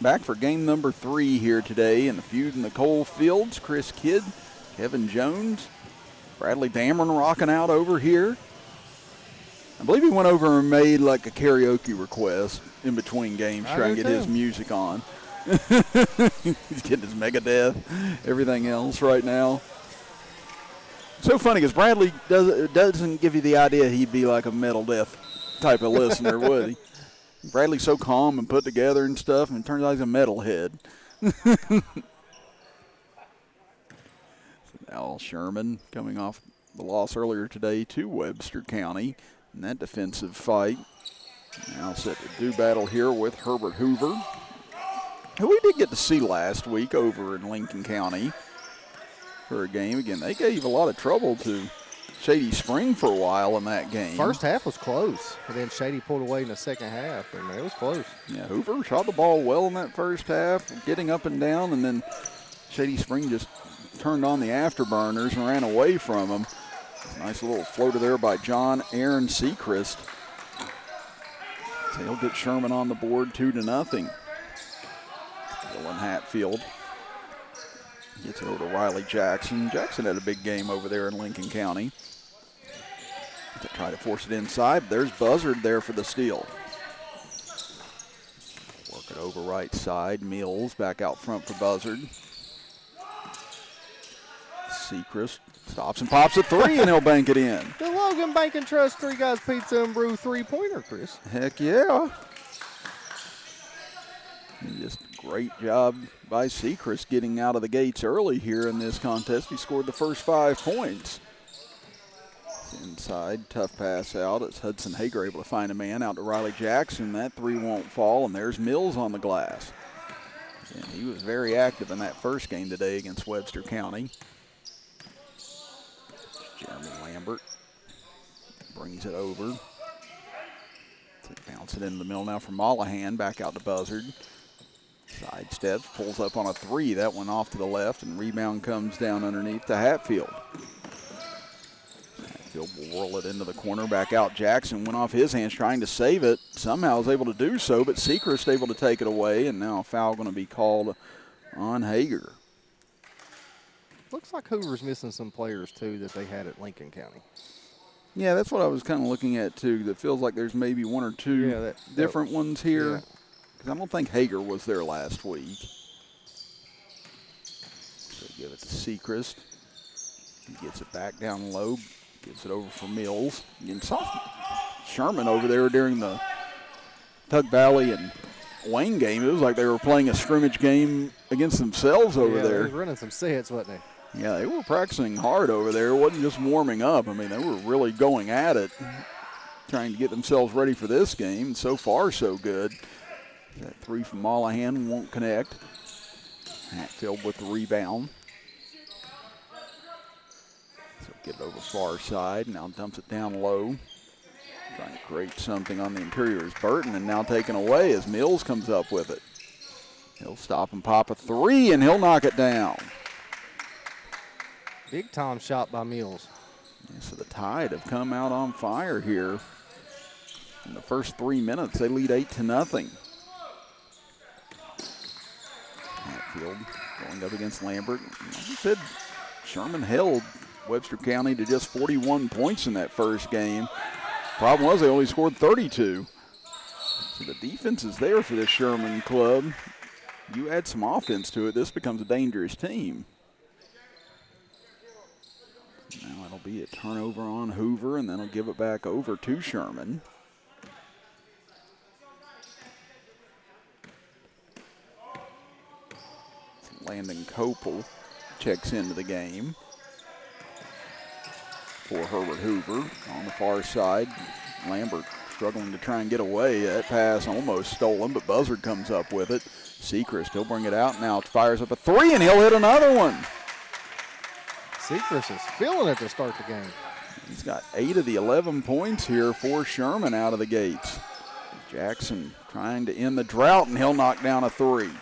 Back for game number 3 here today in the Feud in the Coalfields. Chris Kidd, Kevin Jones, Bradley Damron rocking out over here. I believe he went over and made like a karaoke request in between games, trying to get his music on. He's getting his Megadeth, everything else right now. So funny because Bradley doesn't give you the idea he'd be like a metal death type of listener, would he? Bradley's so calm and put together and stuff, and it turns out he's a metalhead. So now Sherman coming off the loss earlier today to Webster County in that defensive fight. Now set to do battle here with Herbert Hoover, who we did get to see last week over in Lincoln County for a game. Again, they gave a lot of trouble to Shady Spring for a while in that game. First half was close, and then Shady pulled away in the second half, and it was close. Yeah, Hoover shot the ball well in that first half, getting up and down, and then Shady Spring just turned on the afterburners and ran away from him. Nice little floater there by John Aaron Sechrist. So he'll get Sherman on the board 2-0. Dylan Hatfield gets it over to Riley Jackson. Jackson had a big game over there in Lincoln County. To try to force it inside. There's Buzzard there for the steal. Work it over right side. Mills back out front for Buzzard. Sechrist stops and pops a 3, and he'll bank it in. The Logan Bank and Trust 3 Guys Pizza and Brew 3-pointer, Chris. Heck yeah. And just great job by Sechrist getting out of the gates early here in this contest. He scored the first 5 points. Inside, tough pass out. It's Hudson Hager able to find a man out to Riley Jackson. That 3 won't fall, and there's Mills on the glass. And he was very active in that first game today against Webster County. Jeremy Lambert brings it over. Bounce it into the middle now for Mollahan. Back out to Buzzard. Sidesteps, pulls up on a 3. That one off to the left, and rebound comes down underneath to Hatfield. Hatfield will whirl it into the corner. Back out. Jackson went off his hands trying to save it. Somehow was able to do so, but Sechrist able to take it away, and now a foul going to be called on Hager. Looks like Hoover's missing some players, too, that they had at Lincoln County. Yeah, that's what I was kind of looking at, too. That feels like there's maybe 1 or 2 different ones here. Because I don't think Hager was there last week. So give it to Sechrist. He gets it back down low. Gives it over for Mills. Again, Sherman over there during the Tug Valley and Wayne game. It was like they were playing a scrimmage game against themselves over there. They were running some sets, wasn't they? Yeah, they were practicing hard over there. It wasn't just warming up. I mean, they were really going at it, trying to get themselves ready for this game. And so far, so good. That 3 from Mollahan won't connect. Hatfield with the rebound. So get it over far side. Now dumps it down low. Trying to create something on the interior is Burton, and now taken away as Mills comes up with it. He'll stop and pop a 3, and he'll knock it down. Big time shot by Mills. Yeah, so the Tide have come out on fire here. In the first 3 minutes, they lead 8-0. Hatfield going up against Lambert. Like I said, Sherman held Webster County to just 41 points in that first game. Problem was they only scored 32. So the defense is there for this Sherman club. You add some offense to it, this becomes a dangerous team. Now it'll be a turnover on Hoover, and then he'll give it back over to Sherman. Landon Copel checks into the game for Herbert Hoover. On the far side, Lambert struggling to try and get away. That pass almost stolen, but Buzzard comes up with it. Sechrist, he'll bring it out now. Fires up a 3, and he'll hit another one. Sechrist is feeling it to start the game. He's got 8 of the 11 points here for Sherman out of the gates. Jackson trying to end the drought, and he'll knock down a 3. And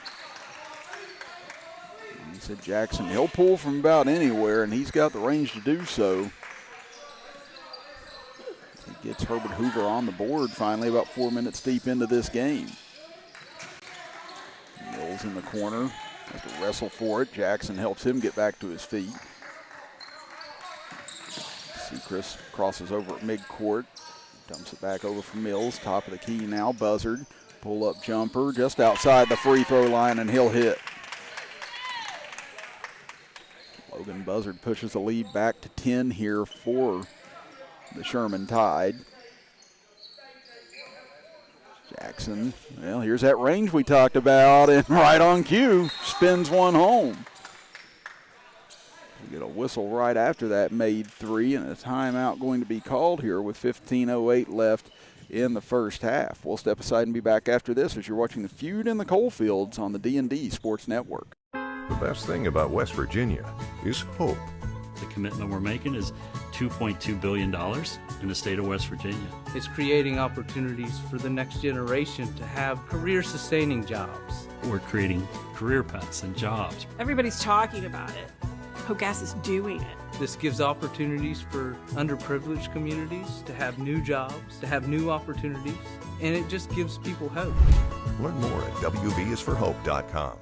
he said Jackson, he'll pull from about anywhere, and he's got the range to do so. He gets Herbert Hoover on the board finally about 4 minutes deep into this game. Mills in the corner. Has to wrestle for it. Jackson helps him get back to his feet. Sechrist crosses over at midcourt. Dumps it back over for Mills. Top of the key now. Buzzard. Pull-up jumper just outside the free throw line, and he'll hit. Logan Buzzard pushes the lead back to 10 here for the Sherman Tide. Jackson, well, here's that range we talked about, and right on cue, spins one home. We get a whistle right after that made three, and a timeout going to be called here with 15:08 left in the first half. We'll step aside and be back after this as you're watching the Feud in the Coalfields on the D&D Sports Network. The best thing about West Virginia is hope. The commitment we're making is $2.2 billion in the state of West Virginia. It's creating opportunities for the next generation to have career-sustaining jobs. We're creating career paths and jobs. Everybody's talking about it. Hogas is doing it. This gives opportunities for underprivileged communities to have new jobs, to have new opportunities, and it just gives people hope. Learn more at wvisforhope.com.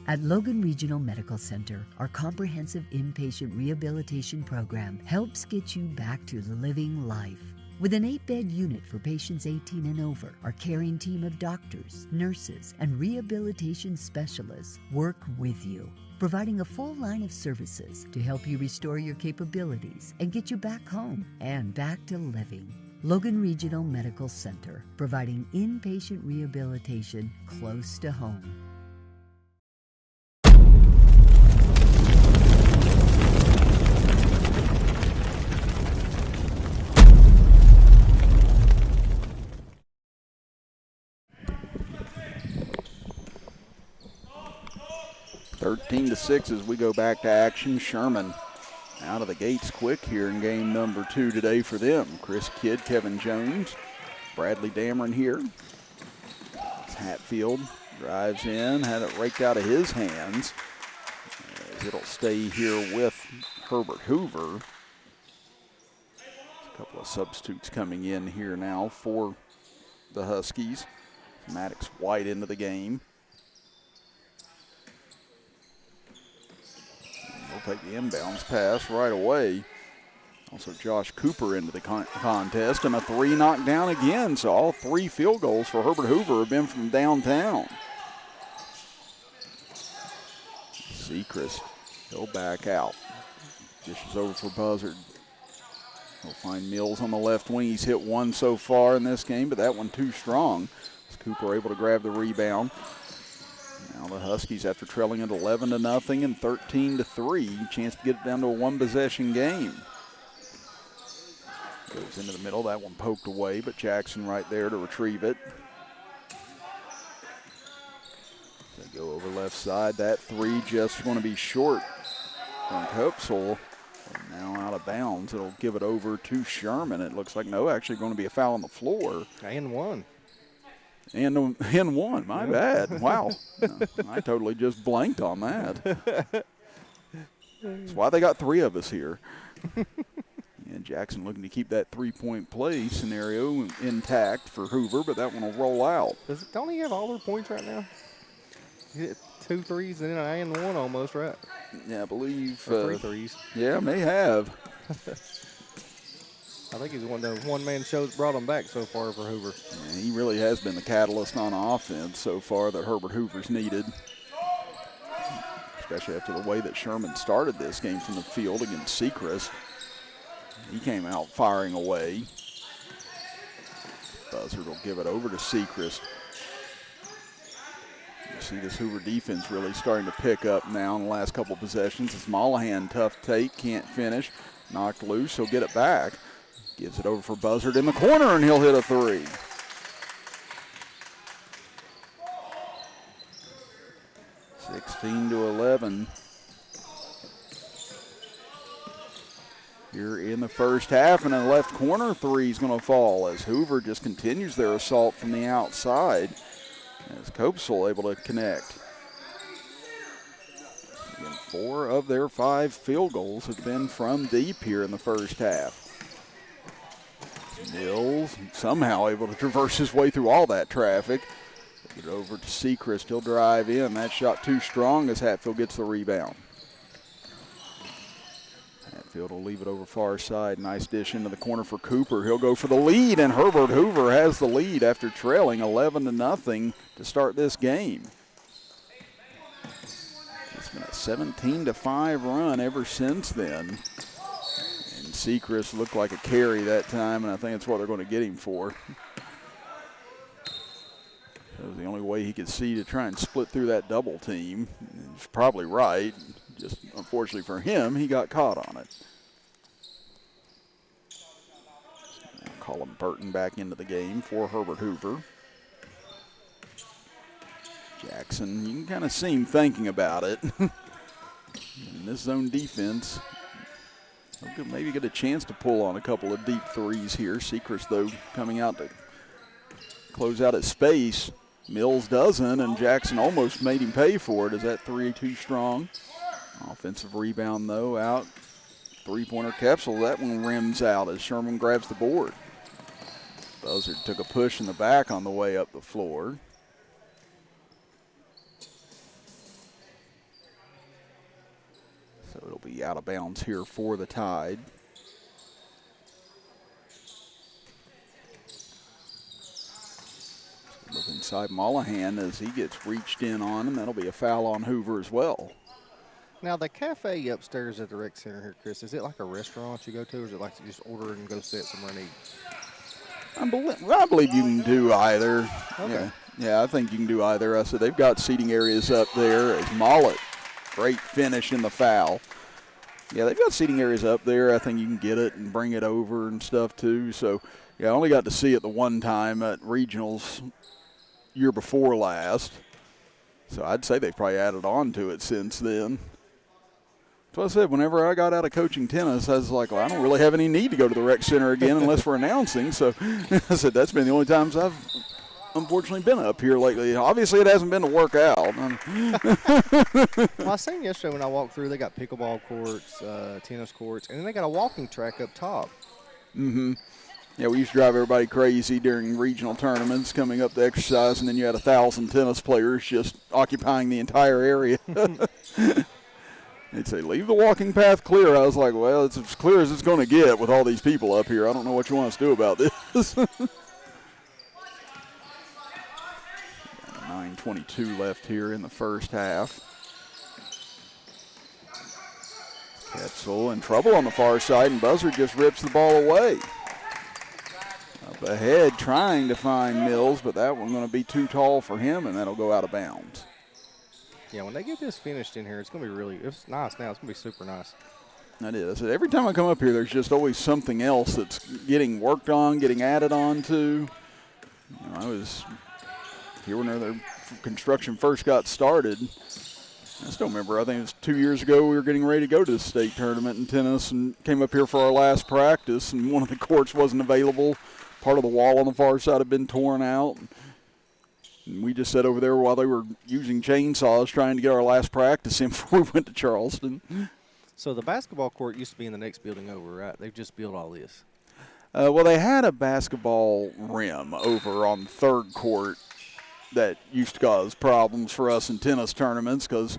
At Logan Regional Medical Center, our comprehensive inpatient rehabilitation program helps get you back to living life. With an 8-bed unit for patients 18 and over, our caring team of doctors, nurses, and rehabilitation specialists work with you, providing a full line of services to help you restore your capabilities and get you back home and back to living. Logan Regional Medical Center, providing inpatient rehabilitation close to home. Thirteen to 6 as we go back to action. Sherman out of the gates quick here in game number 2 today for them. Chris Kidd, Kevin Jones, Bradley Damron here. Hatfield drives in, had it raked out of his hands. As it'll stay here with Herbert Hoover. A couple of substitutes coming in here now for the Huskies. Maddox White into the game. He'll take the inbounds pass right away. Also Josh Cooper into the contest, and a 3 knocked down again. So all 3 field goals for Herbert Hoover have been from downtown. Sechrist, he'll back out. Dishes over for Buzzard. He'll find Mills on the left wing. He's hit 1 so far in this game, but that one too strong. Is Cooper able to grab the rebound? Now the Huskies, after trailing at 11-0 and 13-3, chance to get it down to a 1-possession game. Goes into the middle, that one poked away, but Jackson right there to retrieve it. They go over left side, that 3 just going to be short from Copesel. Now out of bounds, it'll give it over to Sherman. It looks like actually going to be a foul on the floor. And one. And one, my bad. Wow. I totally just blanked on that. That's why they got 3 of us here. And Jackson looking to keep that 3-point play scenario intact for Hoover, but that one will roll out. Don't he have all their points right now? He hit 2 threes and then an and one almost, right? Yeah, I believe. 3 threes. Yeah, may have. I think he's one of the one-man shows brought him back so far for Hoover. Yeah, he really has been the catalyst on offense so far that Herbert Hoover's needed. Especially after the way that Sherman started this game from the field against Sechrist. He came out firing away. Buzzard will give it over to Sechrist. You see this Hoover defense really starting to pick up now in the last couple of possessions. It's Mollahan, tough take, can't finish. Knocked loose, he'll get it back. Gives it over for Buzzard in the corner, and he'll hit a 3. (16 to 11). Here in the first half, and in the left corner 3 is going to fall as Hoover just continues their assault from the outside as Copesel able to connect. And 4 of their 5 field goals have been from deep here in the first half. Mills somehow able to traverse his way through all that traffic. Get it over to Sechrist. He'll drive in. That shot too strong as Hatfield gets the rebound. Hatfield will leave it over far side. Nice dish into the corner for Cooper. He'll go for the lead, and Herbert Hoover has the lead after trailing 11-0 to start this game. It's been a 17-5 run ever since then. And Sechrist looked like a carry that time, and I think that's what they're going to get him for. That was the only way he could see to try and split through that double team. He's probably right. Just unfortunately for him, he got caught on it. Colin Burton back into the game for Herbert Hoover. Jackson, you can kind of see him thinking about it. In this zone defense, maybe get a chance to pull on a couple of deep threes here. Sechrist, though, coming out to close out at space. Mills doesn't, and Jackson almost made him pay for it. Is that three too strong? Offensive rebound, though, out. Three-pointer capsule. That one rims out as Sherman grabs the board. Buzzard took a push in the back on the way up the floor. So it'll be out of bounds here for the Tide. Look inside Mollahan as he gets reached in on, and that'll be a foul on Hoover as well. Now, the cafe upstairs at the rec center here, Chris, is it like a restaurant you go to, or is it like to just order and go sit somewhere and eat? I believe you can do either. Okay. Yeah, I think you can do either. I said they've got seating areas up there as Mollett. Great finish in the foul. Yeah, they've got seating areas up there. I think you can get it and bring it over and stuff too. So, yeah, I only got to see it the one time at regionals year before last. So I'd say they've probably added on to it since then. So I said, whenever I got out of coaching tennis, I was like, well, I don't really have any need to go to the rec center again unless we're announcing. So I said, that's been the only times I've unfortunately been up here lately. Obviously, it hasn't been to work out. Well, I seen yesterday when I walked through, they got pickleball courts, tennis courts, and then they got a walking track up top. Mm-hmm. Yeah, we used to drive everybody crazy during regional tournaments coming up to exercise, and then you had 1,000 tennis players just occupying the entire area. They'd say, leave the walking path clear. I was like, well, it's as clear as it's going to get with all these people up here. I don't know what you want us to do about this. 9:22 left here in the first half. Ketzel in trouble on the far side, and Buzzard just rips the ball away. Up ahead trying to find Mills, but that one's going to be too tall for him, and that'll go out of bounds. Yeah, when they get this finished in here, it's going to be it's nice now. It's going to be super nice. That is. I said, every time I come up here, there's just always something else that's getting worked on, getting added on to. You know, I was here when their construction first got started. I still remember, I think it was 2 years ago, we were getting ready to go to the state tournament in tennis and came up here for our last practice, and one of the courts wasn't available. Part of the wall on the far side had been torn out. And we just sat over there while they were using chainsaws trying to get our last practice in before we went to Charleston. So the basketball court used to be in the next building over, right? They've just built all this. Well, they had a basketball rim over on the third court that used to cause problems for us in tennis tournaments because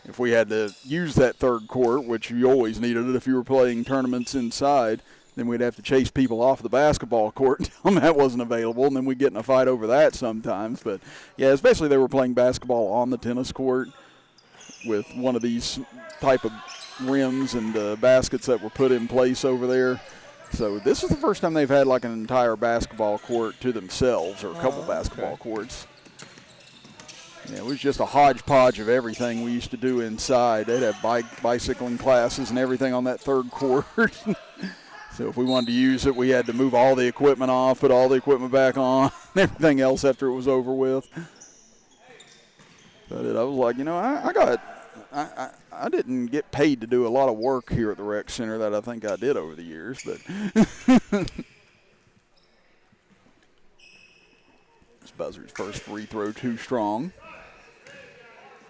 if we had to use that third court, which you always needed it if you were playing tournaments inside, then we'd have to chase people off the basketball court and tell them that wasn't available, and then we'd get in a fight over that sometimes. But, yeah, especially they were playing basketball on the tennis court with one of these type of rims and baskets that were put in place over there. So this is the first time they've had like an entire basketball court to themselves or a couple basketball courts. Yeah, it was just a hodgepodge of everything we used to do inside. They'd have bicycling classes and everything on that third court. So if we wanted to use it, we had to move all the equipment off, put all the equipment back on, and everything else after it was over with. But I was like, you know, I didn't get paid to do a lot of work here at the rec center that I think I did over the years, but it's Buzzard's first free throw too strong.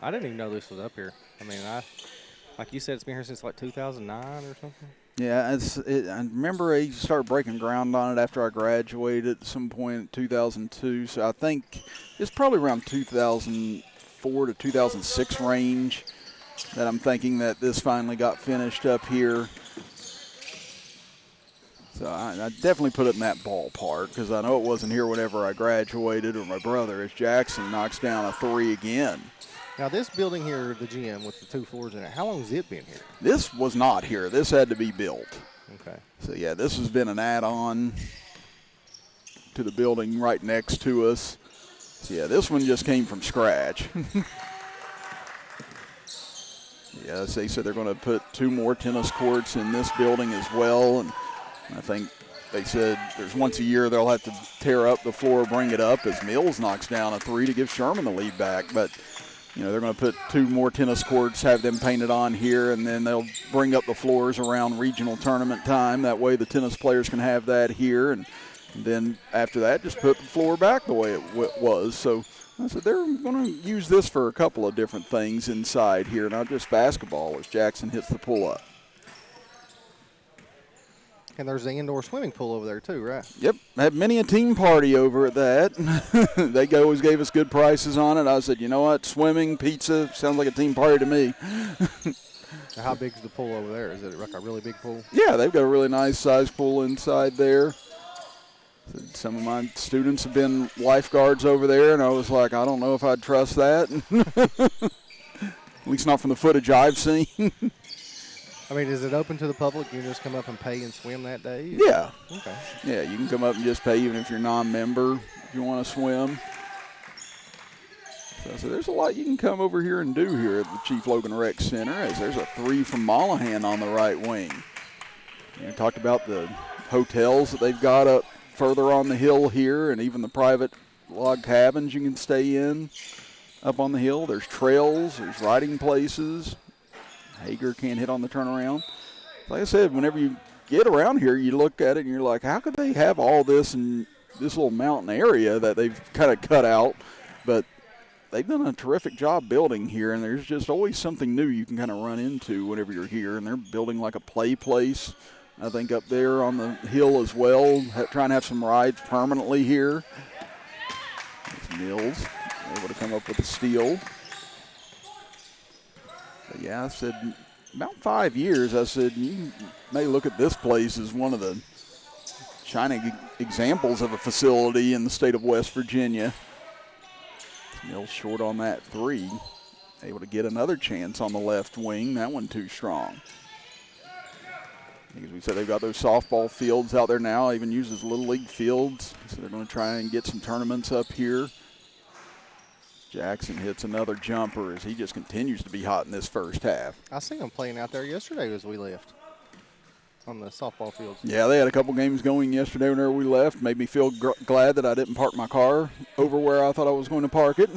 I didn't even know this was up here. I mean, like you said, it's been here since like 2009 or something. Yeah, I remember they started breaking ground on it after I graduated at some point in 2002. So I think it's probably around 2004 to 2006 range that I'm thinking that this finally got finished up here. So I definitely put it in that ballpark because I know it wasn't here whenever I graduated or my brother, as Jackson knocks down a 3 again. Now, this building here, the gym with the 2 floors in it, how long has it been here? This was not here. This had to be built. Okay. So, yeah, this has been an add-on to the building right next to us. So, yeah, this one just came from scratch. Yeah, they said they're going to put 2 more tennis courts in this building as well. And I think they said there's once a year they'll have to tear up the floor, bring it up as Mills knocks down a 3 to give Sherman the lead back. But they're going to put 2 more tennis courts, have them painted on here, and then they'll bring up the floors around regional tournament time. That way the tennis players can have that here. And then after that, just put the floor back the way it was. So I said they're going to use this for a couple of different things inside here, not just basketball, as Jackson hits the pull-up. And there's the indoor swimming pool over there too, right? Yep, had many a team party over at that. They always gave us good prices on it. I said, you know what, swimming, pizza, sounds like a team party to me. How big is the pool over there? Is it like a really big pool? Yeah, they've got a really nice size pool inside there. Some of my students have been lifeguards over there, and I was like, I don't know if I'd trust that. At least not from the footage I've seen. I mean, is it open to the public? You just come up and pay and swim that day? Yeah. Okay. Yeah, you can come up and just pay even if you're non-member if you want to swim. So there's a lot you can come over here and do here at the Chief Logan Rec Center, as there's a 3 from Mollahan on the right wing. Talked about the hotels that they've got up further on the hill here, and even the private log cabins you can stay in up on the hill. There's trails, there's riding places. Hager can't hit on the turnaround. Like I said, whenever you get around here, you look at it and you're like, how could they have all this in this little mountain area that they've kind of cut out? But they've done a terrific job building here, and there's just always something new you can kind of run into whenever you're here. And they're building like a play place, I think, up there on the hill as well, trying to have some rides permanently here. There's Mills able to come up with a steal. But yeah, I said about 5 years, I said you may look at this place as one of the shining examples of a facility in the state of West Virginia. Mills short on that 3. Able to get another chance on the left wing. That one too strong. As we said, they've got those softball fields out there now, even uses Little League fields. So they're going to try and get some tournaments up here. Jackson hits another jumper as he just continues to be hot in this first half. I seen them playing out there yesterday as we left on the softball fields. Yeah, they had a couple games going yesterday whenever we left. Made me feel glad that I didn't park my car over where I thought I was going to park it.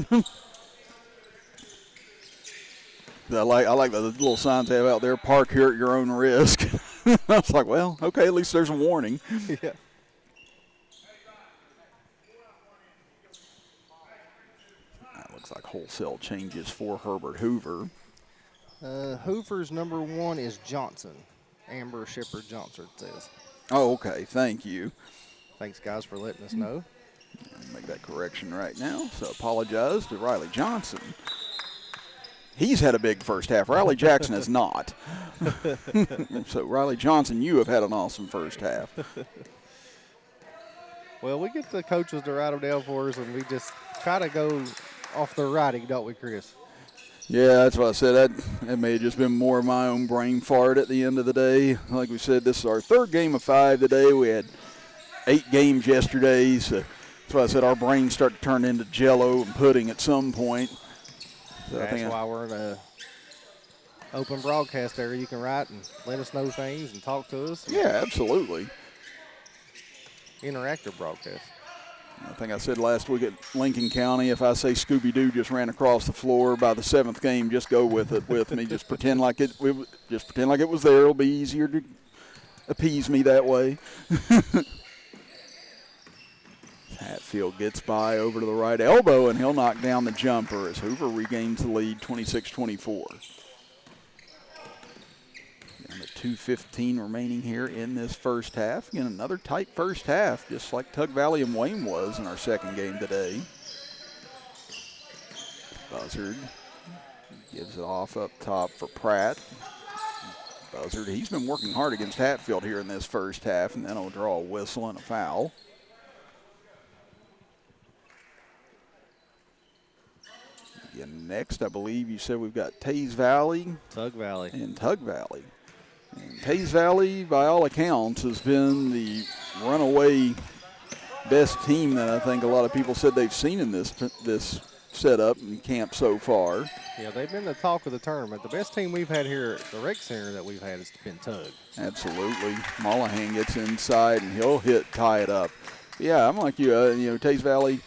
I like the little signs they have out there, park here at your own risk. I was like, well, okay, at least there's a warning. Yeah. Looks like wholesale changes for Herbert Hoover. Hoover's number 1 is Johnson. Amber Shepard Johnson says. Oh, okay. Thank you. Thanks, guys, for letting us know. I'll make that correction right now. So apologize to Riley Johnson. He's had a big first half. Riley Jackson has not. So Riley Johnson, you have had an awesome first half. Well, we get the coaches to write them down for us, and we just try to go off the writing, don't we, Chris? Yeah, that's what I said. That may have just been more of my own brain fart at the end of the day. Like we said, this is our 3rd game of 5 today. We had 8 games yesterday, so that's why I said our brains start to turn into Jell-O and pudding at some point. So that's why we're in a open broadcast area. You can write and let us know things and talk to us. Yeah, absolutely. Interactive broadcast. I think I said last week at Lincoln County, if I say Scooby-Doo just ran across the floor by the 7th game, just go with it with me. Just pretend like it was there. It'll be easier to appease me that way. Hatfield gets by over to the right elbow, and he'll knock down the jumper as Hoover regains the lead 26-24. And the 2:15 remaining here in this first half. Again, another tight first half, just like Tug Valley and Wayne was in our second game today. Buzzard gives it off up top for Pratt. Buzzard, he's been working hard against Hatfield here in this first half, and then he'll draw a whistle and a foul. Again, next, I believe you said we've got Taze Valley. Tug Valley. And Tug Valley. And Taze Valley, by all accounts, has been the runaway best team that I think a lot of people said they've seen in this setup and camp so far. Yeah, they've been the talk of the tournament. The best team we've had here at the rec center that we've had has been Tug. Absolutely. Mollahan gets inside and he'll tie it up. Yeah, I'm like you. Taze Valley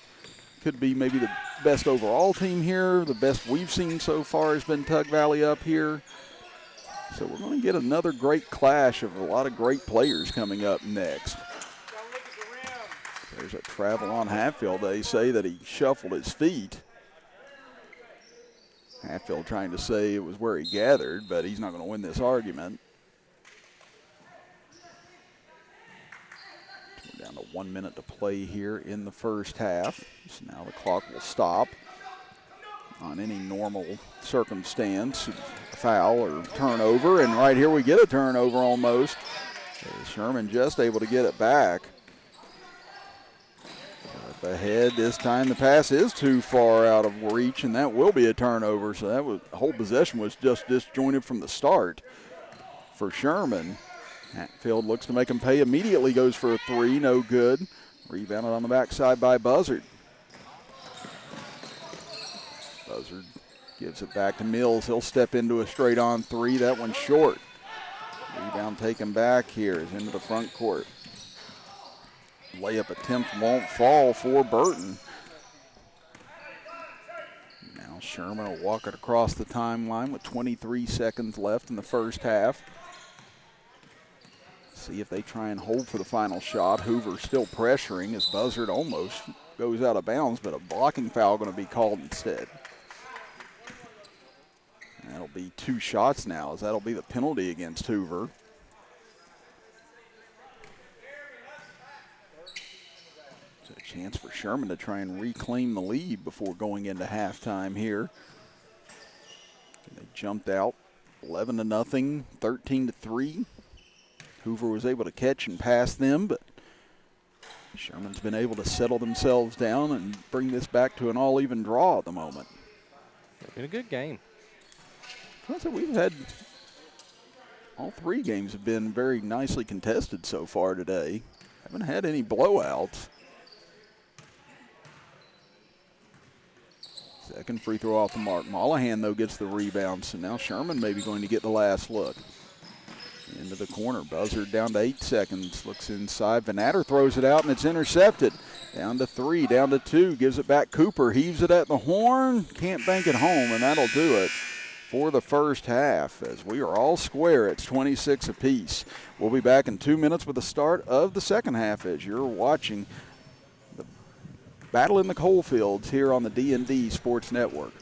could be maybe the best overall team here. The best we've seen so far has been Tug Valley up here. So we're going to get another great clash of a lot of great players coming up next. There's a travel on Hatfield. They say that he shuffled his feet. Hatfield trying to say it was where he gathered, but he's not going to win this argument. We're down to 1 minute to play here in the first half. So now the clock will stop. On any normal circumstance, foul or turnover, and right here we get a turnover almost. Sherman just able to get it back. Up ahead this time, the pass is too far out of reach, and that will be a turnover. So the whole possession was just disjointed from the start for Sherman. Hatfield looks to make him pay immediately, goes for a three, no good. Rebounded on the backside by Buzzard. Buzzard gives it back to Mills. He'll step into a straight-on three. That one's short. Rebound taken back here is into the front court. Layup attempt won't fall for Burton. Now Sherman will walk it across the timeline with 23 seconds left in the first half. See if they try and hold for the final shot. Hoover still pressuring as Buzzard almost goes out of bounds, but a blocking foul going to be called instead. That'll be 2 shots now, as that'll be the penalty against Hoover. So a chance for Sherman to try and reclaim the lead before going into halftime here. They jumped out 11-0, 13-3. Hoover was able to catch and pass them, but Sherman's been able to settle themselves down and bring this back to an all-even draw at the moment. It's been a good game. So we've had all 3 games have been very nicely contested so far today. Haven't had any blowouts. Second free throw off the mark. Mollahan, though, gets the rebound, so now Sherman may be going to get the last look. Into the corner. Buzzard down to 8 seconds. Looks inside. Vanatter throws it out, and it's intercepted. Down to 3, down to 2. Gives it back. Cooper heaves it at the horn. Can't bank it home, and that'll do it for the first half, as we are all square. It's 26 apiece. We'll be back in 2 minutes with the start of the second half as you're watching the battle in the Coalfields here on the D&D Sports Network.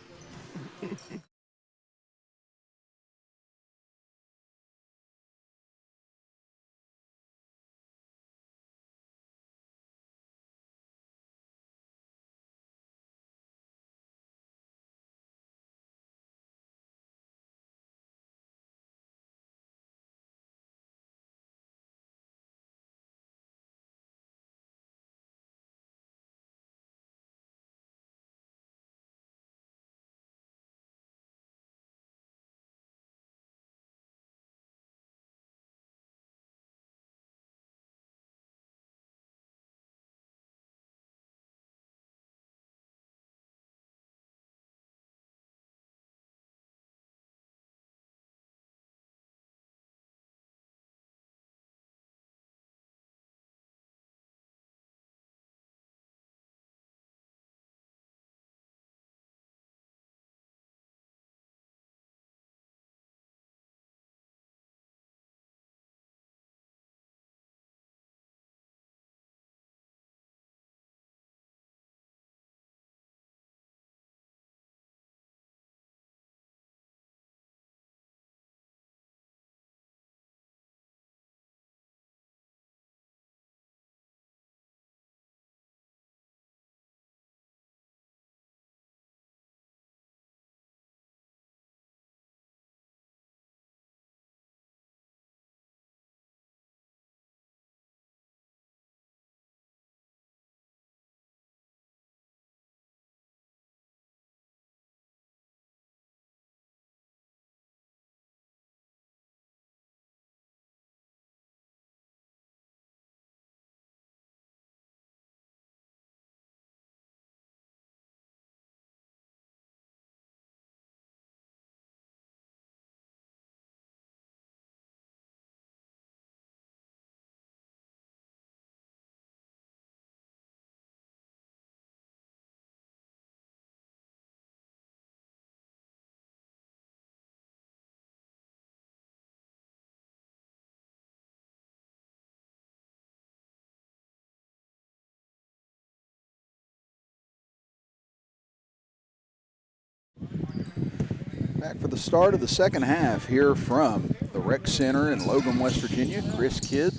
Back for the start of the second half here from the Rec Center in Logan, West Virginia. Chris Kidd,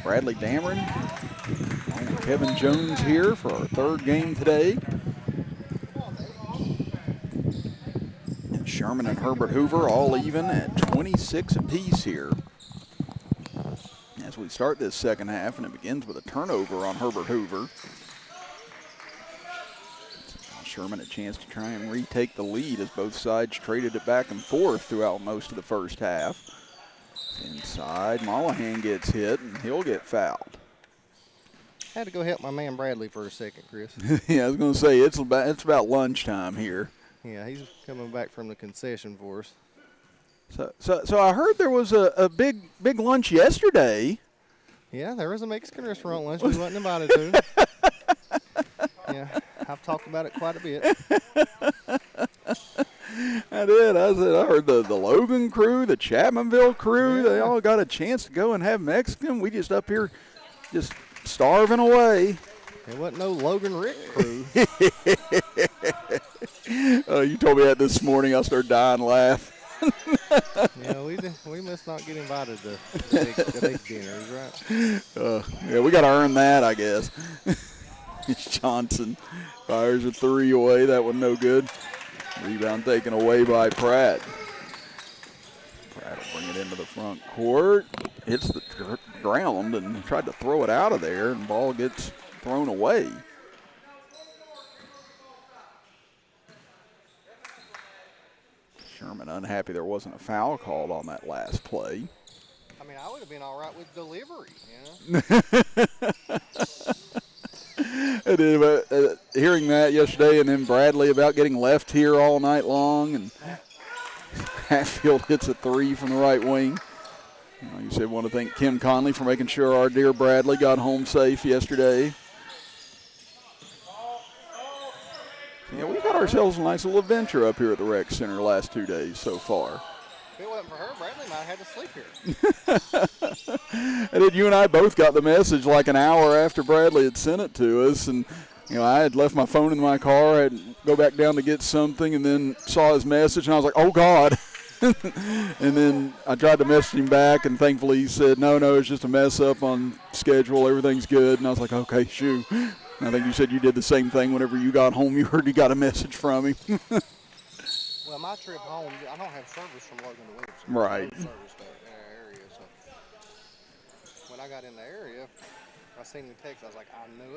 Bradley Damron, and Kevin Jones here for our third game today. And Sherman and Herbert Hoover all even at 26 apiece here. As we start this second half, and it begins with a turnover on Herbert Hoover. Sherman a chance to try and retake the lead as both sides traded it back and forth throughout most of the first half. Inside, Mollahan gets hit, and he'll get fouled. Had to go help my man Bradley for a second, Chris. Yeah, I was going to say, it's about lunchtime here. Yeah, he's coming back from the concession for us. So I heard there was a big lunch yesterday. Yeah, there was a Mexican restaurant lunch we wasn't invited to. Yeah, I've talked about it quite a bit. I did. I heard the Logan crew, the Chapmanville crew, they all got a chance to go and have Mexican. We just up here just starving away. There wasn't no Logan Rick crew. You told me that this morning. I started dying laughing. Yeah, we must not get invited to the big dinners, right? Yeah, we got to earn that, I guess. Johnson fires a three away. That one no good. Rebound taken away by Pratt. Pratt will bring it into the front court. Hits the ground and tried to throw it out of there, and ball gets thrown away. Sherman unhappy there wasn't a foul called on that last play. I mean, I would have been all right with delivery, you know? I did, hearing that yesterday, and then Bradley about getting left here all night long, and Hatfield hits a three from the right wing. Like you said, want to thank Kim Conley for making sure our dear Bradley got home safe yesterday. Yeah, we've got ourselves a nice little adventure up here at the Rec Center the last 2 days so far. If it wasn't for her, Bradley might have had to sleep here. And then you and I both got the message like an hour after Bradley had sent it to us. And, you know, I had left my phone in my car. I had to go back down to get something and then saw his message. And I was like, oh, God. And then I tried to message him back. And thankfully he said, no, it's just a mess up on schedule. Everything's good. And I was like, okay, shoo. And I think you said you did the same thing whenever you got home. You heard you got a message from him. Well, my trip home, I don't have service from Logan to Williamson. Right. No service area, so when I got in the area, I seen the text. I was like, I knew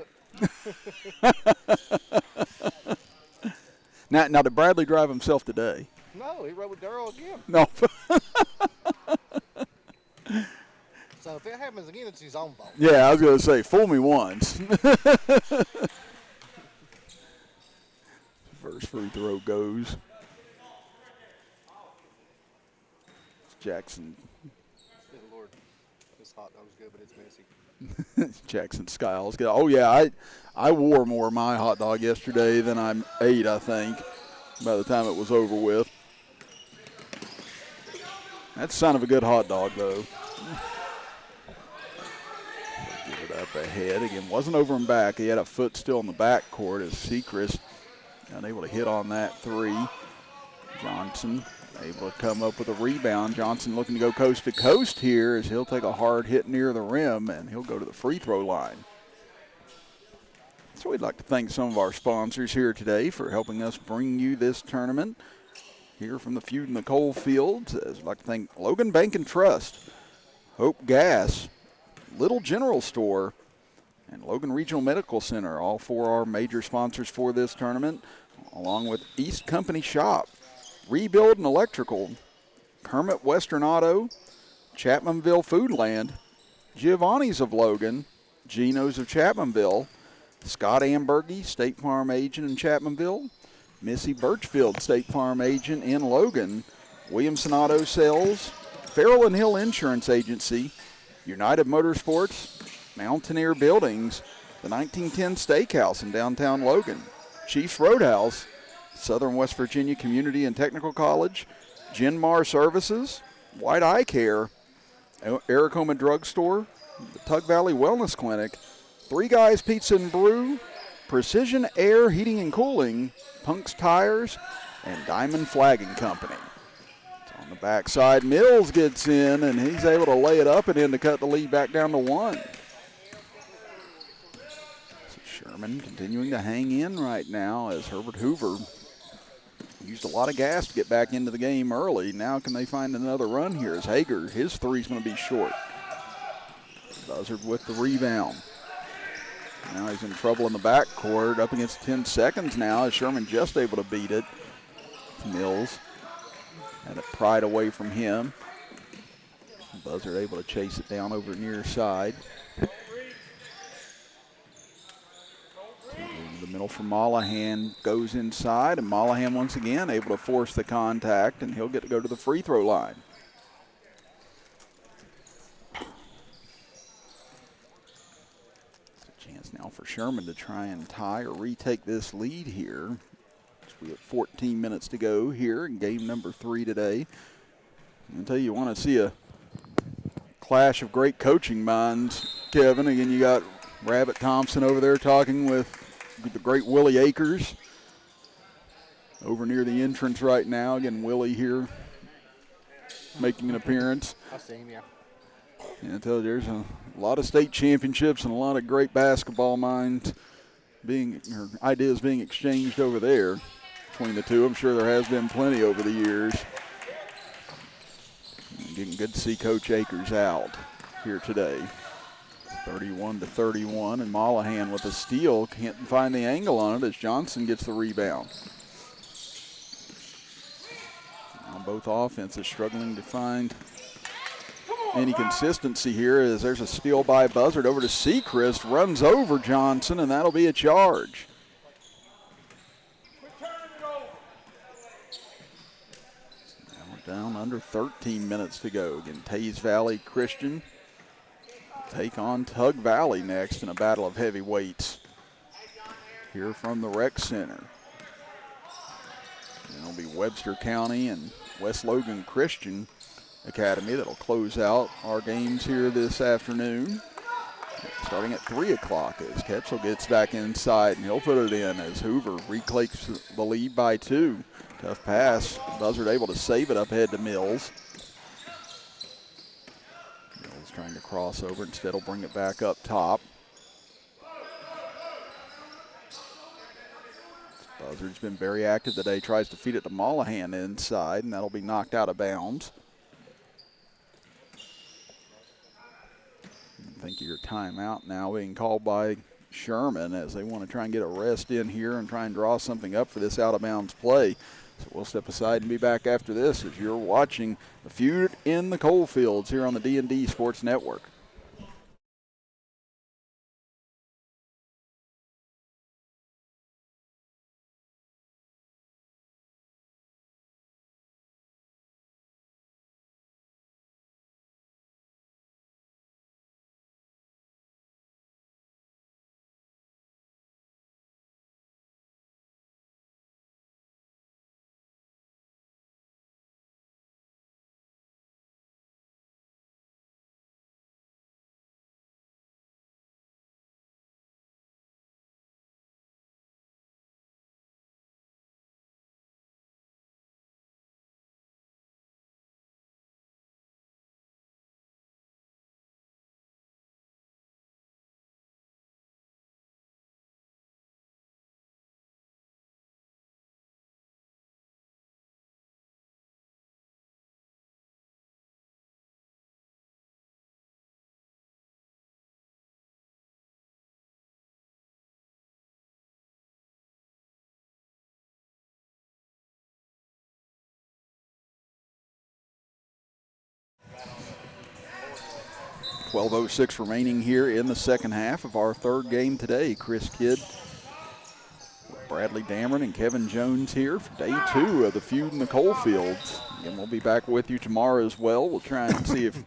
it. Now, did Bradley drive himself today? No, he rode with Darryl again. No. So if it happens again, it's his own fault. Yeah, I was going to say, fool me once. First free throw goes. Jackson. Good Lord, this hot dog's good, but it's messy. Jackson Skiles. Oh, yeah, I wore more of my hot dog yesterday than I ate, I think, by the time it was over with. That's the sign of a good hot dog, though. Get it up ahead. Again, wasn't over and back. He had a foot still in the back court as Sechrist unable to hit on that three. Johnson able to come up with a rebound. Johnson looking to go coast to coast here as he'll take a hard hit near the rim and he'll go to the free throw line. So we'd like to thank some of our sponsors here today for helping us bring you this tournament here from the Feud and the Coalfields. I'd like to thank Logan Bank and Trust, Hope Gas, Little General Store, and Logan Regional Medical Center. All four are major sponsors for this tournament, along with East Company Shop, Rebuild and Electrical, Kermit Western Auto, Chapmanville Foodland, Giovanni's of Logan, Geno's of Chapmanville, Scott Ambergy, State Farm agent in Chapmanville, Missy Birchfield, State Farm agent in Logan, Williamson Auto Sales, Farrell and Hill Insurance Agency, United Motorsports, Mountaineer Buildings, the 1910 Steakhouse in downtown Logan, Chiefs Roadhouse, Southern West Virginia Community and Technical College, Genmar Services, White Eye Care, Aracoma Drug Store, the Tug Valley Wellness Clinic, Three Guys Pizza and Brew, Precision Air Heating and Cooling, Punk's Tires, and Diamond Flagging Company. On the backside, Mills gets in, and he's able to lay it up and in to cut the lead back down to 1. So Sherman continuing to hang in right now as Herbert Hoover used a lot of gas to get back into the game early. Now can they find another run here as Hager, his three's going to be short. Buzzard with the rebound. Now he's in trouble in the backcourt, up against 10 seconds now as Sherman just able to beat it. Mills had it pried away from him. Buzzard able to chase it down over near side. The middle for Mollahan goes inside, and Mollahan once again able to force the contact, and he'll get to go to the free throw line. Chance now for Sherman to try and tie or retake this lead here. We have 14 minutes to go here in game number 3 today. I'll tell you want to see a clash of great coaching minds, Kevin. Again, you got Rabbit Thompson over there talking with the great Willie Akers over near the entrance right now. Again, Willie here making an appearance. I see him, yeah. And I tell you, there's a lot of state championships and a lot of great basketball minds or ideas being exchanged over there between the two. I'm sure there has been plenty over the years. Getting good to see Coach Akers out here today. 31-31, and Mollahan with a steal. Can't find the angle on it as Johnson gets the rebound. Now both offenses struggling to find any consistency here as there's a steal by Buzzard over to Sechrist, runs over Johnson, and that'll be a charge. Now we're down under 13 minutes to go. Again, Tays Valley Christian take on Tug Valley next in a battle of heavyweights here from the rec center. And it'll be Webster County and West Logan Christian Academy that'll close out our games here this afternoon. Starting at 3 o'clock as Ketchel gets back inside, and he'll put it in as Hoover reclaims the lead by 2. Tough pass. Buzzard able to save it up ahead to Mills. Mills trying to cross over. Instead, he'll bring it back up top. Buzzard's been very active today. Tries to feed it to Mollahan inside, and that'll be knocked out of bounds. I think your timeout now being called by Sherman as they want to try and get a rest in here and try and draw something up for this out-of-bounds play. So we'll step aside and be back after this as you're watching the Feud in the Coalfields here on the D&D Sports Network. .12:06 remaining here in the second half of our third game today. Chris Kidd, Bradley Damron, and Kevin Jones here for day 2 of the Feud in the Coalfields. And we'll be back with you tomorrow as well. We'll try and see if we've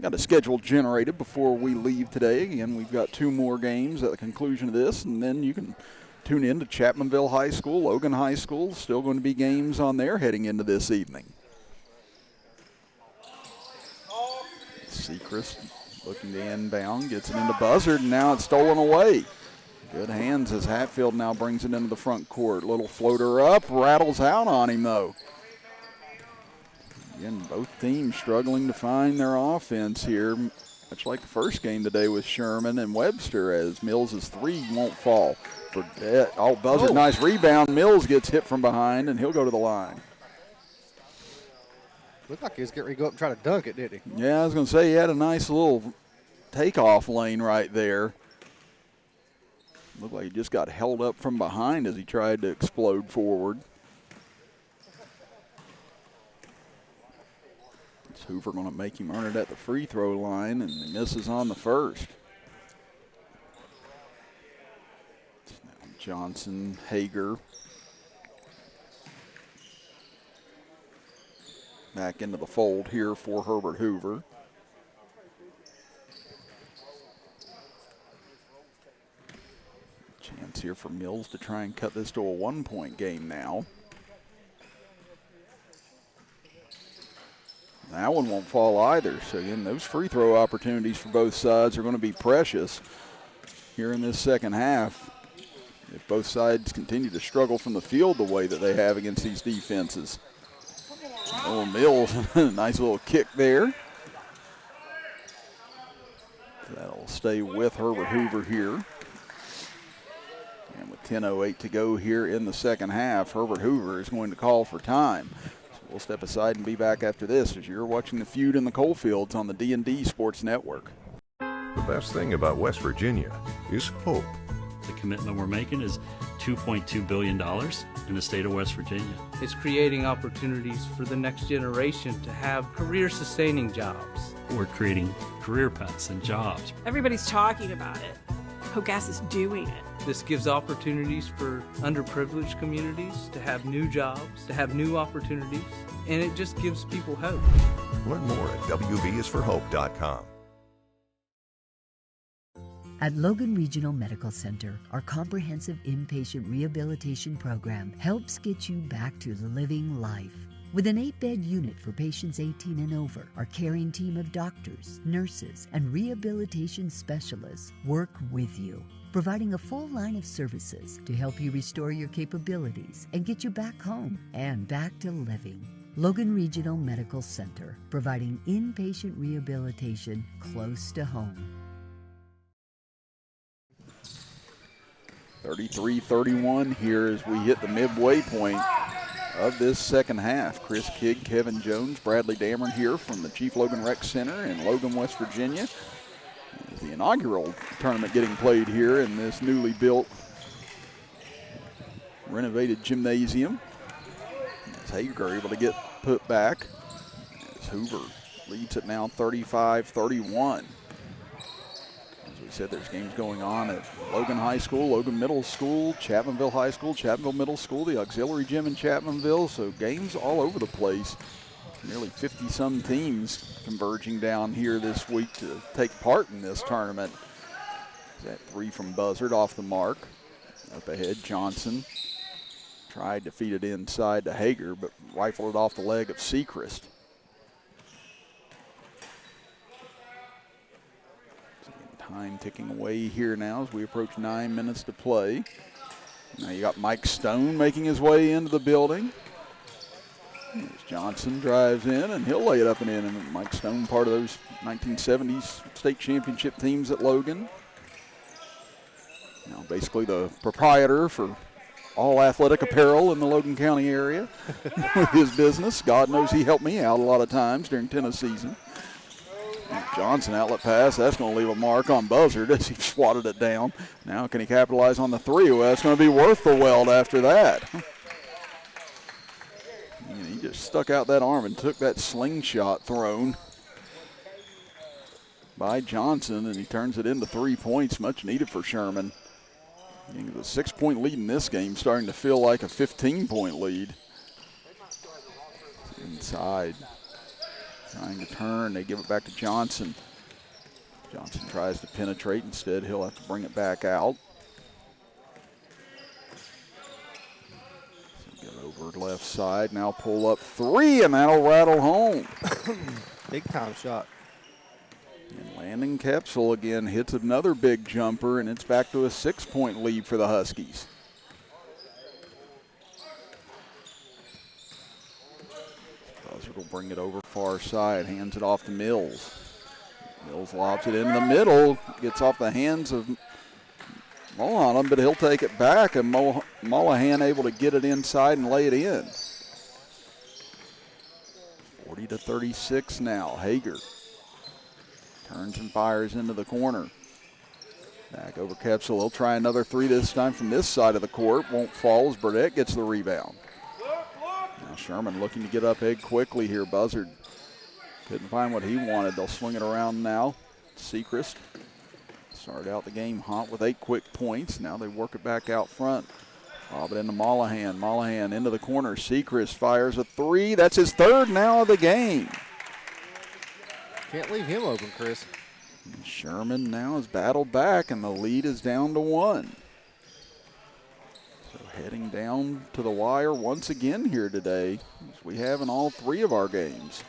got a schedule generated before we leave today. Again, we've got 2 more games at the conclusion of this, and then you can tune in to Chapmanville High School, Logan High School. Still going to be games on there heading into this evening. Sechrist looking to inbound, gets it into Buzzard, and now it's stolen away. Good hands as Hatfield now brings it into the front court. Little floater up, rattles out on him though. Again, both teams struggling to find their offense here, much like the first game today with Sherman and Webster, as Mills' three won't fall. Buzzard, nice rebound. Mills gets hit from behind, and he'll go to the line. Looked like he was getting ready to go up and try to dunk it, didn't he? Yeah, I was going to say, he had a nice little takeoff lane right there. Looked like he just got held up from behind as he tried to explode forward. It's Hoover going to make him earn it at the free throw line, and he misses on the first. Now Johnson, Hager. Back into the fold here for Herbert Hoover. Chance here for Mills to try and cut this to a one-point game now. That one won't fall either. So again, those free throw opportunities for both sides are going to be precious here in this second half, if both sides continue to struggle from the field the way that they have against these defenses. Oh, Mills, nice little kick there. That'll stay with Herbert Hoover here. And with 10:08 to go here in the second half, Herbert Hoover is going to call for time. So we'll step aside and be back after this as you're watching the Feud in the Coalfields on the D&D Sports Network. The best thing about West Virginia is hope. The commitment we're making is $2.2 billion in the state of West Virginia. It's creating opportunities for the next generation to have career-sustaining jobs. We're creating career paths and jobs. Everybody's talking about it. Hogas is doing it. This gives opportunities for underprivileged communities to have new jobs, to have new opportunities, and it just gives people hope. Learn more at wvisforhope.com. At Logan Regional Medical Center, our comprehensive inpatient rehabilitation program helps get you back to living life. With an 8-bed unit for patients 18 and over, our caring team of doctors, nurses, and rehabilitation specialists work with you, providing a full line of services to help you restore your capabilities and get you back home and back to living. Logan Regional Medical Center, providing inpatient rehabilitation close to home. 33-31 here as we hit the midway point of this second half. Chris Kidd, Kevin Jones, Bradley Damron here from the Chief Logan Rec Center in Logan, West Virginia. The inaugural tournament getting played here in this newly built, renovated gymnasium. As Hager able to get put back, as Hoover leads it now 35-31. As we said, there's games going on at Logan High School, Logan Middle School, Chapmanville High School, Chapmanville Middle School, the auxiliary gym in Chapmanville. So games all over the place. Nearly 50-some teams converging down here this week to take part in this tournament. That three from Buzzard off the mark. Up ahead, Johnson tried to feed it inside to Hager, but rifled it off the leg of Sechrist. Time ticking away here now as we approach 9 minutes to play. Now you got Mike Stone making his way into the building. As Johnson drives in, and he'll lay it up and in. And Mike Stone, part of those 1970s state championship teams at Logan. Now basically the proprietor for all athletic apparel in the Logan County area with his business. God knows he helped me out a lot of times during tennis season. Johnson outlet pass, that's going to leave a mark on Buzzard as he swatted it down. Now can he capitalize on the three? Well, that's going to be worth the weld after that. And he just stuck out that arm and took that slingshot thrown by Johnson, and he turns it into 3 points, much needed for Sherman. The 6-point lead in this game starting to feel like a 15-point lead. Inside. Trying to turn, they give it back to Johnson. Johnson tries to penetrate, instead he'll have to bring it back out. So get over left side, now pull up three, and that'll rattle home. Big time shot. And Landon Kepsel again hits another big jumper, and it's back to a 6-point lead for the Huskies. Herbert will bring it over far side, hands it off to Mills. Mills lobs it in the middle, gets off the hands of Mulholland, but he'll take it back, and Mullahan able to get it inside and lay it in. 40-36 now. Hager turns and fires into the corner. Back over Kepsel. He'll try another three this time from this side of the court. Won't fall as Burdette gets the rebound. Now Sherman looking to get up egg quickly here. Buzzard couldn't find what he wanted. They'll swing it around now. Sechrist started out the game hot with 8 quick points. Now they work it back out front. Lob it into Mullahan. Mullahan into the corner. Sechrist fires a three. That's his third now of the game. Can't leave him open, Chris. And Sherman now has battled back, and the lead is down to 1. So heading down to the wire once again here today, as we have in all 3 of our games.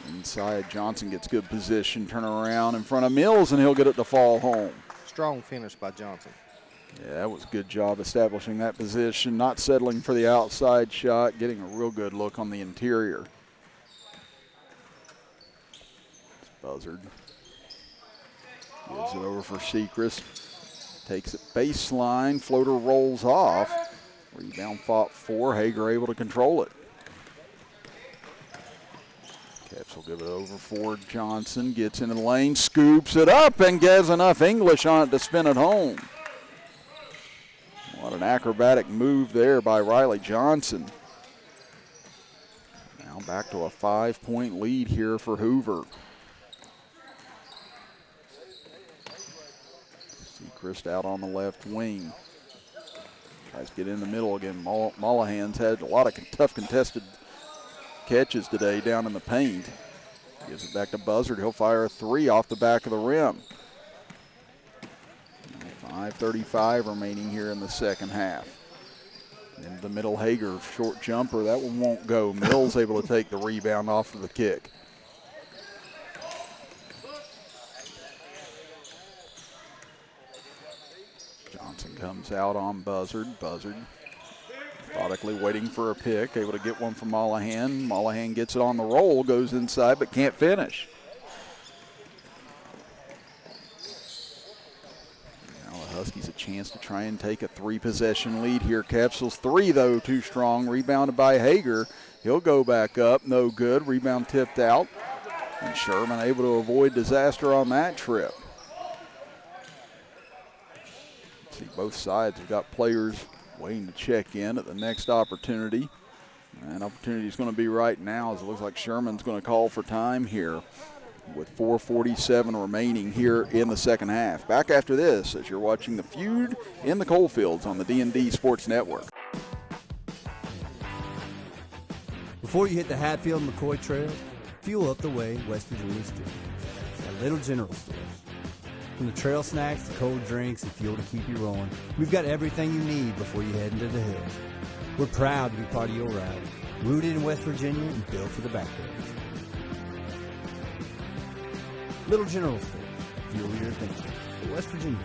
Inside, Johnson gets good position, turn around in front of Mills, and he'll get it to fall home. Strong finish by Johnson. Yeah, that was a good job establishing that position, not settling for the outside shot, getting a real good look on the interior. Buzzard gives it over for Sechrist. Takes it baseline, floater rolls off. Rebound fought for, Hager able to control it. Caps will give it over for Johnson, gets in the lane, scoops it up, and gets enough English on it to spin it home. What an acrobatic move there by Riley Johnson. Now back to a 5-point lead here for Hoover. Sechrist out on the left wing. Tries to get in the middle again. Mullahan's had a lot of tough contested catches today down in the paint. Gives it back to Buzzard. He'll fire a three off the back of the rim. 5:35 remaining here in the second half. In the middle, Hager, short jumper. That one won't go. Mills able to take the rebound off of the kick. Johnson comes out on Buzzard. Buzzard methodically waiting for a pick, able to get one from Mullahan. Mullahan gets it on the roll, goes inside, but can't finish. Now the Huskies a chance to try and take a 3-possession lead here. Capsules 3, though, too strong. Rebounded by Hager. He'll go back up, no good. Rebound tipped out. And Sherman able to avoid disaster on that trip. See, both sides have got players waiting to check in at the next opportunity. And opportunity is going to be right now, as it looks like Sherman's going to call for time here with 4:47 remaining here in the second half. Back after this as you're watching the Feud in the Coalfields on the D&D Sports Network. Before you hit the Hatfield and McCoy Trail, fuel up the way West Virginia's doing at Little General Stores. From the trail snacks to cold drinks and fuel to keep you rolling, we've got everything you need before you head into the hills. We're proud to be part of your ride, rooted in West Virginia and built for the backwoods. Little General Stores, fuel your adventure for West Virginia.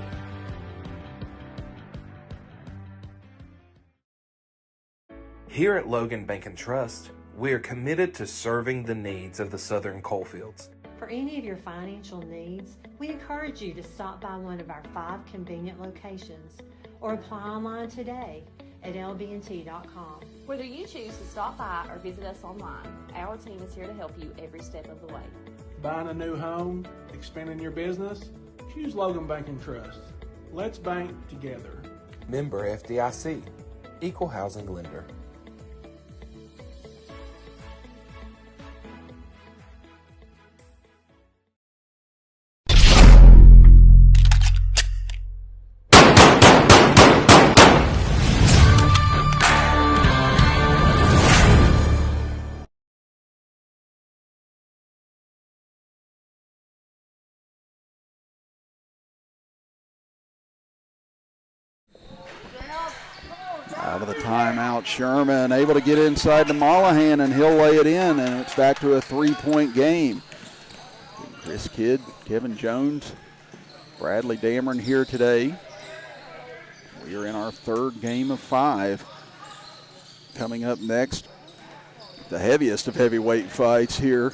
Here at Logan Bank and Trust, we are committed to serving the needs of the Southern Coalfields. For any of your financial needs, we encourage you to stop by one of our 5 convenient locations or apply online today at lbnt.com. Whether you choose to stop by or visit us online, our team is here to help you every step of the way. Buying a new home, expanding your business? Choose Logan Bank and Trust. Let's bank together. Member FDIC, Equal Housing Lender. Out of the timeout, Sherman able to get inside to Mullahan, and he'll lay it in, and it's back to a 3-point game. Chris Kidd, Kevin Jones, Bradley Damron here today. We are in our third game of 5. Coming up next, The heaviest of heavyweight fights here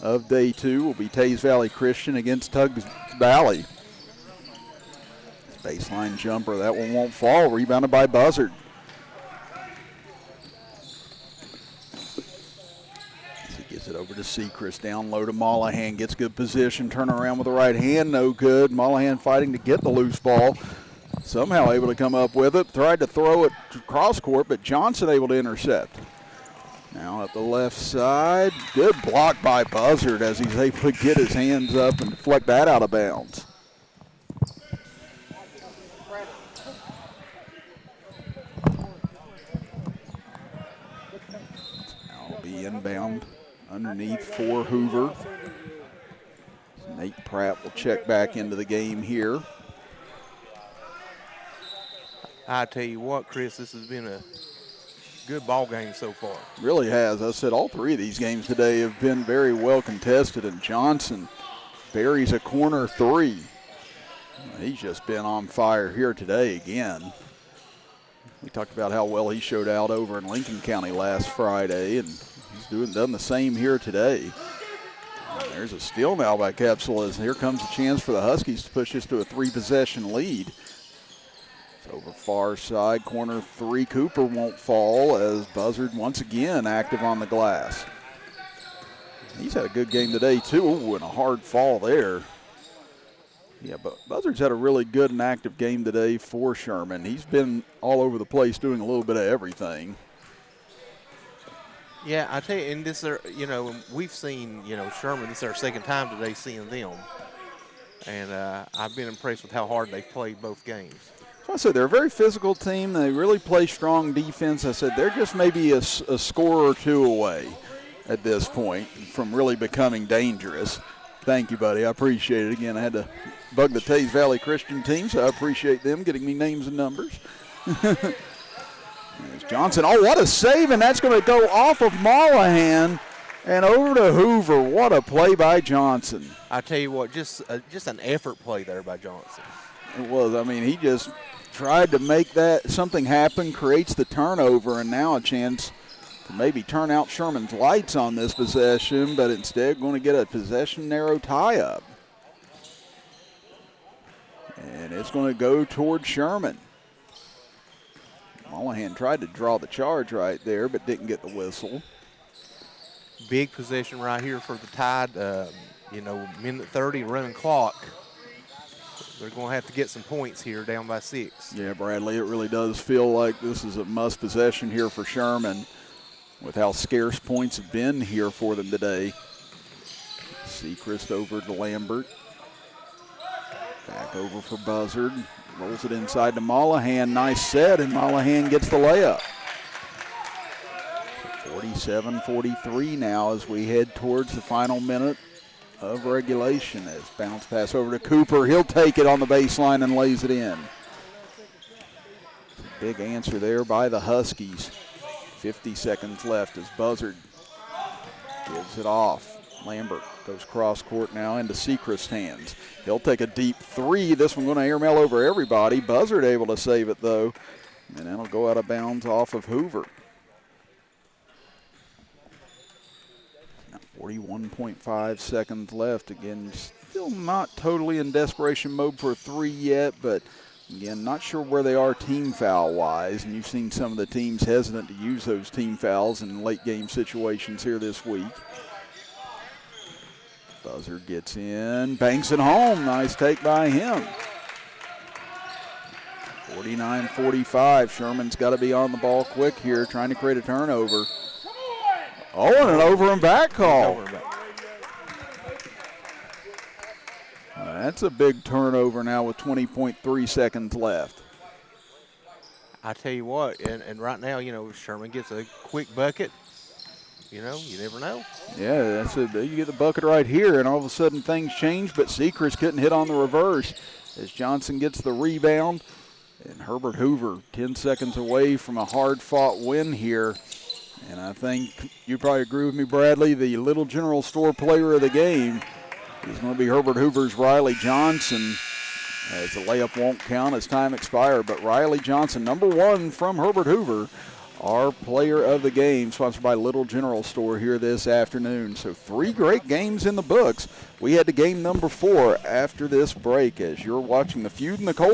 of day 2 will be Tays Valley Christian against Tuggs Valley. Baseline jumper, that one won't fall, rebounded by Buzzard. He gets it over to Sechrist, down low to Mollahan, gets good position, turn around with the right hand, no good. Mollahan fighting to get the loose ball, somehow able to come up with it, tried to throw it cross court, but Johnson able to intercept. Now at the left side, good block by Buzzard as he's able to get his hands up and deflect that out of bounds. Inbound underneath for Hoover. Nate Pratt will check back into the game here. I tell you what, Chris, this has been a good ball game so far. Really has. I said all 3 of these games today have been very well contested, and Johnson buries a corner 3. He's just been on fire here today again. We talked about how well he showed out over in Lincoln County last Friday, and he's done the same here today. There's a steal now by Capsule, as here comes a chance for the Huskies to push this to a 3-possession lead. It's over far side, corner 3. Cooper won't fall as Buzzard once again active on the glass. He's had a good game today too. Ooh, and a hard fall there. Yeah, but Buzzard's had a really good and active game today for Sherman. He's been all over the place doing a little bit of everything. Yeah, I tell you, and this, we've seen, Sherman, this is our second time today seeing them. And I've been impressed with how hard they've played both games. So I said they're a very physical team. They really play strong defense. I said they're just maybe a score or 2 away at this point from really becoming dangerous. Thank you, buddy. I appreciate it. Again, I had to bug the Tays Valley Christian team, so I appreciate them getting me names and numbers. There's Johnson. Oh, what a save, and that's going to go off of Mollahan and over to Hoover. What a play by Johnson. I tell you what, just an effort play there by Johnson. It was. I mean, he just tried to make that something happen, creates the turnover, and now a chance to maybe turn out Sherman's lights on this possession, but instead going to get a possession narrow tie-up. And it's going to go toward Sherman. Mollahan tried to draw the charge right there, but didn't get the whistle. Big possession right here for the Tide. Minute 30 running clock. They're going to have to get some points here, down by 6. Yeah, Bradley, it really does feel like this is a must possession here for Sherman with how scarce points have been here for them today. Sechrist over to Lambert. Back over for Buzzard. Rolls it inside to Mollahan. Nice set, and Mollahan gets the layup. 47-43 now as we head towards the final minute of regulation. As bounce pass over to Cooper. He'll take it on the baseline and lays it in. Big answer there by the Huskies. 50 seconds left as Buzzard gives it off. Lambert goes cross court now into Sechrist's hands. He'll take a deep 3. This one going to airmail over everybody. Buzzard able to save it though, and that'll go out of bounds off of Hoover. Now 41.5 seconds left. Again, still not totally in desperation mode for a 3 yet, but again, not sure where they are team foul wise, and you've seen some of the teams hesitant to use those team fouls in late game situations here this week. Buzzard gets in, banks it home. Nice take by him. 49-45. Sherman's got to be on the ball quick here, trying to create a turnover. Oh, and an over and back call. That's a big turnover now with 20.3 seconds left. I tell you what, and right now, Sherman gets a quick bucket. You never know. Yeah, that's it. You get the bucket right here, and all of a sudden things change, but Sechrist couldn't hit on the reverse as Johnson gets the rebound. And Herbert Hoover 10 seconds away from a hard-fought win here. And I think you probably agree with me, Bradley, the Little General Store player of the game is going to be Herbert Hoover's Riley Johnson, as the layup won't count as time expired. But Riley Johnson, number 1 from Herbert Hoover, our player of the game, sponsored by Little General Store here this afternoon. So 3 great games in the books. We head to game number 4 after this break as you're watching the Feud and the Coal.